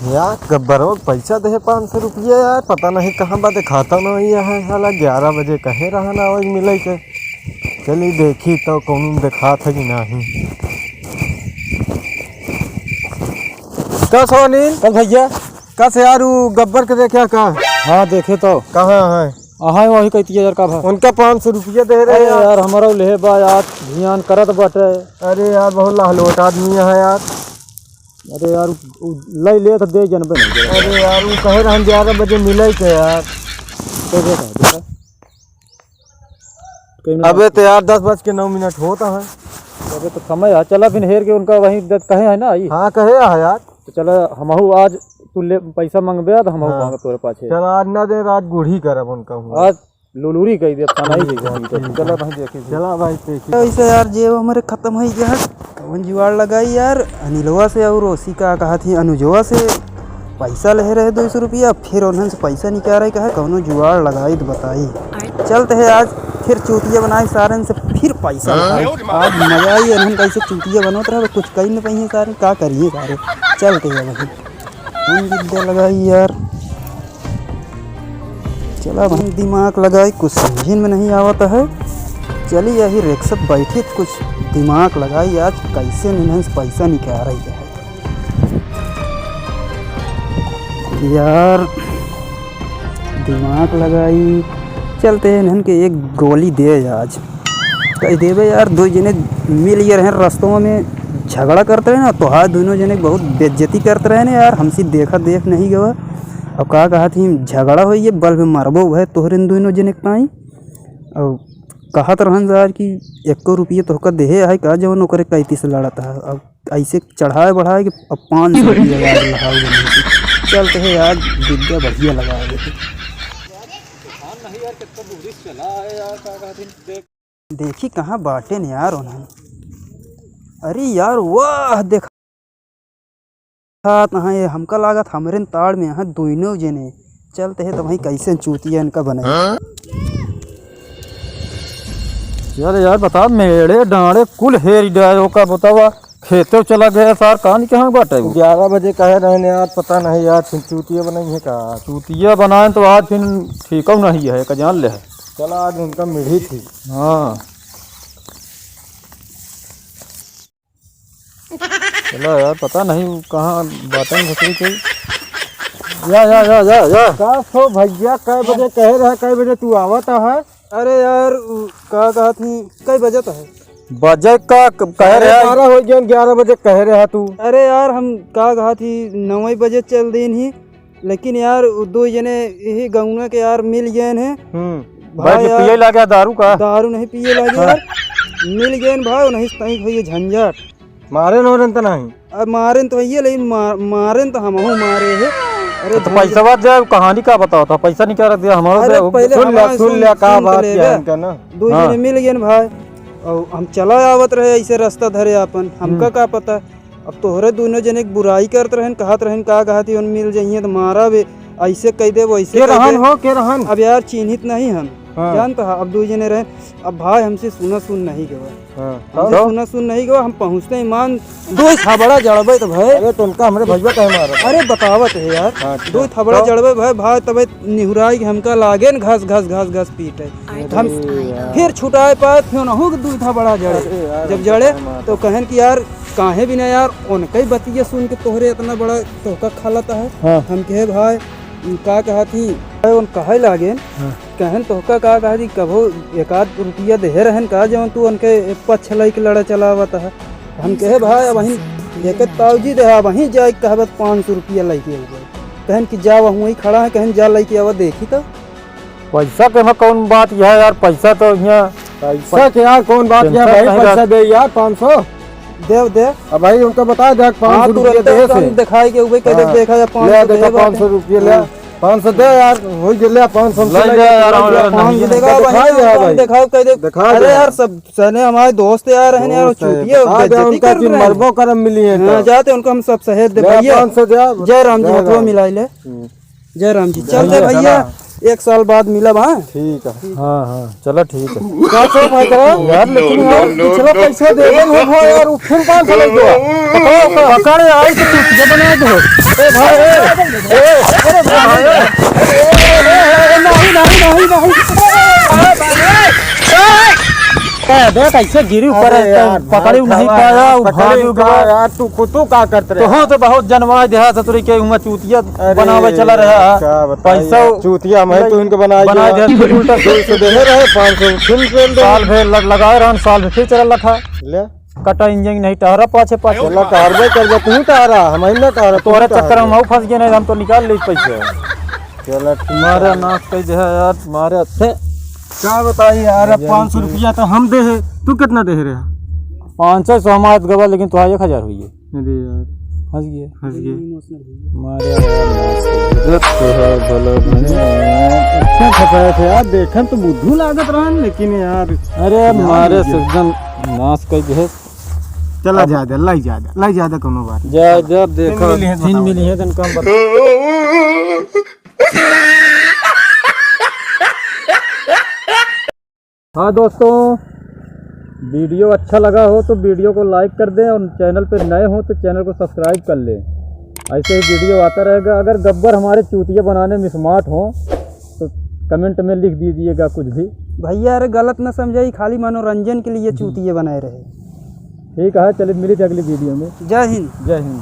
यार गब्बर पैसा दे 500 रुपया यार, पता नहीं कहाँ बात खाता नहीं है साला। 11 बजे कहे रहा ना आज मिले के। चली देखी तो कौन देखा था कि नहीं। कस हो अनिल? कब भैया? कस यार वो गब्बर के देखा का? हाँ देखे तो कहाँ है? हाँ वही कहती है यार का भाई। उनका 500 रुपया दे रहे यार हमारा ले बा यार ध्यान करत बटे। अरे यार बहुत लाहलोट आदमी है यार। अरे यार ले तो दे जनबे नहीं। अरे यार वो कहे रहा 11 बजे मिले के यार। तो देखा अबे तो यार 10:09 होता है। अबे तो समय है, चला फिर हेर के उनका वहीं कहे है ना आई। हाँ कहे यार। तो चला हमहू आज तू ले पैसा मंगबे तो हमहू मांग तोरे पाछे। चल आज ना दे रात गुढ़ी करब उनका। आज लुलूरी कह दे खाना ही गई। चला भाई देखी। चला भाई देखी। ऐसे यार जेब हमारे खत्म हो गया। कौन जुगाड़ लगाई यार? अनिलवा से और ओसी का कहा थी अनुजवा से पैसा ले रहे 200 रुपया, फिर उन्होंने से पैसा निकाल रहे। कहा कौन जुगाड़ लगाई तो बताई। चलते है आज फिर चूतिया बनाए सारन से फिर पैसा लगाए। आज मजा आई उन्होंने कैसे चूतिया बनोत रहे, कुछ कही नहीं पाई सारे का करिए सारे। चलते है भाई कौन विद्या लगाई यार। चला भाई दिमाग लगाई, कुछ समझ में नहीं आवता है। चली यही रिक्शा बैठे कुछ दिमाग लगाई आज कैसे इन्हें पैसा निकाल रही है यार। दिमाग लगाई चलते हैं इन्हें के एक गोली दे आज कह देवे यार। दो जने मिल ये रहे रस्तों में झगड़ा करते रहे ना, तो हाँ दोनों जने बहुत बेइज्जती करते रहे ना यार। हमसे देखा देख नहीं गवा। अब कहा थी झगड़ा हो ये बल्ब में मरबो है तोहरे दोनों जने ताई। और कहत रहन यार कि 1 रुपये तोहका देहे है का जवन ओकरे कैती से लड़ता है। अब ऐसे चढ़ाए बढ़ाए कि अब 500 रुपया यार लगाओ। चलते है यार विद्या बढ़िया लगा देखी कहाँ बाटे न यार उन्होंने। अरे यार वाह देखा कहाँ ये हमका लागत हमरे ताड़ में यहाँ दोनों जने। चलते है तो भाई कैसे चूतिया इनका बनाए। यार यार बता मेरे डांडे कुल हेर डायो का बतावा खेते चला गया सार कहानी कहाँ बाटे। 11 बजे कहे रहे यार, पता नहीं यार फिर चूतिया बनाई है का। चूतिया बनाए तो आज फिर ठीक नहीं है का जान ले है। चला आज उनका मिली थी। हाँ चलो यार पता नहीं कहाँ बातें घसरी कोई। या का हो भैया कै बजे कहे रहे, कै बजे तू आवता है? अरे यार का कहा थी कई बजे तो है बजे का कह रहे 12 हो गया, 11 बजे कह रहे तू। अरे यार हम का कहा थी 9 बजे चल दिन ही, लेकिन यार दो जने यही गाँव के यार मिल गए हैं। भाई पिए लगा दारू का? दारू नहीं पिए लगे यार मिल गए भाई नहीं भैया झंझट मारे नौरन तो नहीं। अब मारे तो है लेकिन मारे तो हम मारे है। अरे तो पैसा बात जाए कहानी का बताओ था पैसा निकाल दिया हमारा। सुन लिया का बात किया ना। दो जने मिल गए भाई और हम चला आवत रहे ऐसे रास्ता धरे अपन हमका का पता। अब तोहरे दोनों जने बुराई करते रहन कहत रहन का कहती उन मिल जाइए तो मारा वे ऐसे कह दे वैसे के रहन। अब यार चिन्हित नहीं हम जानता है। अब दो जने रहे। अब भाई हमसे सुना सुन नहीं गवा। सुना सुन नहीं गवा। हम पहुँचते ईमान दो थबड़ा जड़बे तो भाई। अरे तो उनका हमरे भैया कहे मारा। अरे बतावत है यार। दो थबड़ा जड़बे भाई भाई तब निहुराई हमका लागे न घस घस घस घस पीटे। हम फिर छुटाए पाए फिर नहु दो थबड़ा जड़े। जब जड़े तो कहन कि यार काहे भी ना यार उनका बतिया सुन के तोहरे इतना बड़ा तोहका खालता है। हम कहे भाई का कहा थी उन कहे लागे कहन तोहका का कहा थी कभो 1 रुपया दे रहन का जवन तू उनके पक्ष लई के लड़ा चलावत है। हम कहे भाई अब वहीं एक ताऊजी दे वहीं जाए कहबत 500 रुपया लेके आवे। कहन कि जा वहीं खड़ा है कहन जा लेके आवा देखी तो पैसा के कौन बात यह यार। पैसा तो यहाँ पैसा के यार कौन बात किया भाई। पैसा दे यार 500 दे। अब भाई उनको बता दे 500 रुपया दे से दिखाई के उबे कह देखा जा 500 रुपया ले 500 दे यार। हो गया 500 ले यार। दिखाओ कह दे। अरे यार सब सने हमारे दोस्त यार हैं यार चूतिए उनका की मरबो करम मिली है। जाते उनको हम सब सहेज दे भैया। 500 दे। जय राम जी हाथों मिलाई ले। जय राम जी चलते भैया 1 साल बाद मिलब। हाँ ठीक है। हाँ हाँ चलो ठीक है क्या तो भाई यार, लेकिन यार पिछला पैसा दे दे हो भाई यार, फिर 500 ले दो। पकड़ आई तो चूतिया बना दो। ए भाई अरे भाई देख ऐसे गिरी ऊपर अरे यार, पकड़ी नहीं पाया, पकड़ी भाग का यार, तू का करते तो रहे? हाँ तो बहुत जनवा देहा था तुरी के उमा चूतिया अरे बनावे चला रहा क्या बताइए, पैसा चूतिया मैं तो इनके बना दिया फिर उल्टा से दे रहे 500 फिर फेल दे साल भर लगाए रहन, साल भर फिर चल रखा ले कटा इंजन नहीं टहरा पाछे पाछे चला कारवाई कर जा, तू टारा हम ना टारा तोरे चक्कर में फंस गए नहीं हम तो निकाल ले पैसे। चला मारे नाश कह दे यार, मारे अच्छे क्या बताइए यार, 500 रुपया तो हम दे है, तू कितना दे रहे? 500 हमारे गवा, लेकिन तो 1000 हुई है। अरे यार हंस गए हंस गए। मारे अच्छा खपाए थे यार, देखन तो बुद्धू लागत रहन, लेकिन यार अरे मारे से एकदम नाश कह दे। चला ज्यादा लाई ज्यादा कोनो बात जा जा देखो मिली है, दिन बताओ। मिली है तन कम बता। हाँ दोस्तों, वीडियो अच्छा लगा हो तो वीडियो को लाइक कर दें, और चैनल पे नए हो तो चैनल को सब्सक्राइब कर लें। ऐसे ही वीडियो आता रहेगा। अगर गब्बर हमारे चूतिया बनाने में स्मार्ट हो तो कमेंट में लिख दीजिएगा कुछ भी। भैया अरे गलत न समझाई, खाली मनोरंजन के लिए चूतिए बनाए रहे। ठीक है, चलिए मिली थी अगली वीडियो में। जय हिंद। जय हिंद।